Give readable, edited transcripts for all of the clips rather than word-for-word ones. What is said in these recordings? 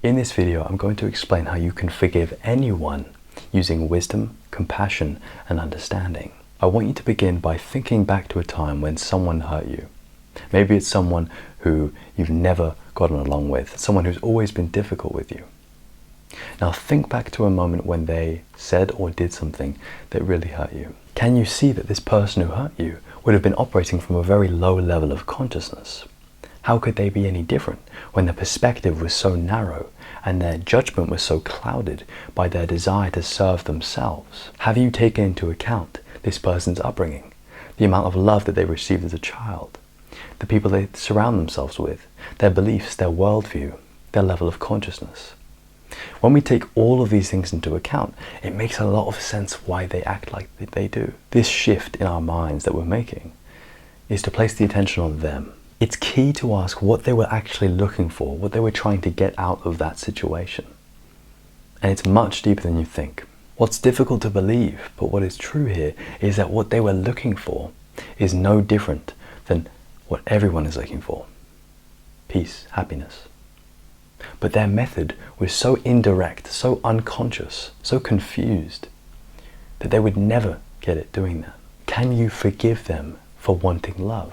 In this video, I'm going to explain how you can forgive anyone using wisdom, compassion, and understanding. I want you to begin by thinking back to a time when someone hurt you. Maybe it's someone who you've never gotten along with, someone who's always been difficult with you. Now think back to a moment when they said or did something that really hurt you. Can you see that this person who hurt you would have been operating from a very low level of consciousness? How could they be any different when their perspective was so narrow and their judgment was so clouded by their desire to serve themselves? Have you taken into account this person's upbringing, the amount of love that they received as a child, the people they surround themselves with, their beliefs, their worldview, their level of consciousness? When we take all of these things into account, it makes a lot of sense why they act like they do. This shift in our minds that we're making is to place the attention on them. It's key to ask what they were actually looking for, what they were trying to get out of that situation. And it's much deeper than you think. What's difficult to believe, but what is true here, is that what they were looking for is no different than what everyone is looking for: peace, happiness. But their method was so indirect, so unconscious, so confused, that they would never get it doing that. Can you forgive them for wanting love?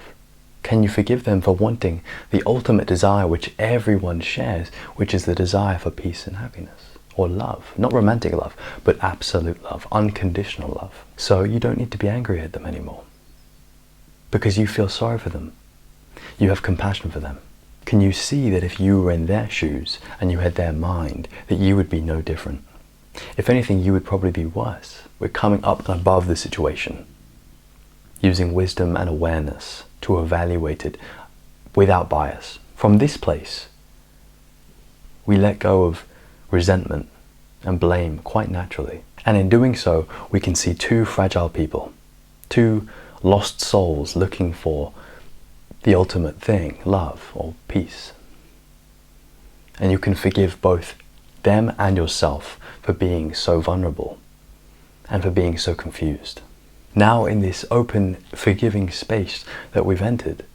Can you forgive them for wanting the ultimate desire which everyone shares, which is the desire for peace and happiness? Or love, not romantic love, but absolute love, unconditional love. So you don't need to be angry at them anymore, because you feel sorry for them. You have compassion for them. Can you see that if you were in their shoes and you had their mind, that you would be no different? If anything, you would probably be worse. We're coming up and above the situation, using wisdom and awareness to evaluate it without bias. From this place, we let go of resentment and blame quite naturally. And in doing so, we can see two fragile people, two lost souls looking for the ultimate thing, love or peace. And you can forgive both them and yourself for being so vulnerable and for being so confused. Now in this open, forgiving space that we've entered,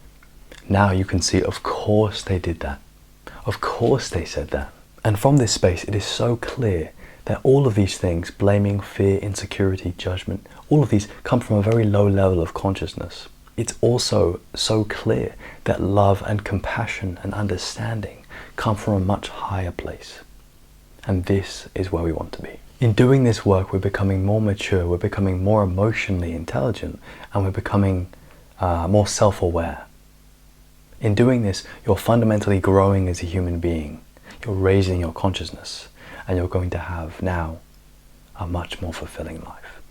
now you can see, of course they did that. Of course they said that. And from this space, it is so clear that all of these things, blaming, fear, insecurity, judgment, all of these come from a very low level of consciousness. It's also so clear that love and compassion and understanding come from a much higher place. And this is where we want to be. In doing this work, we're becoming more mature, we're becoming more emotionally intelligent, and we're becoming more self-aware. In doing this, you're fundamentally growing as a human being. You're raising your consciousness, and you're going to have now a much more fulfilling life.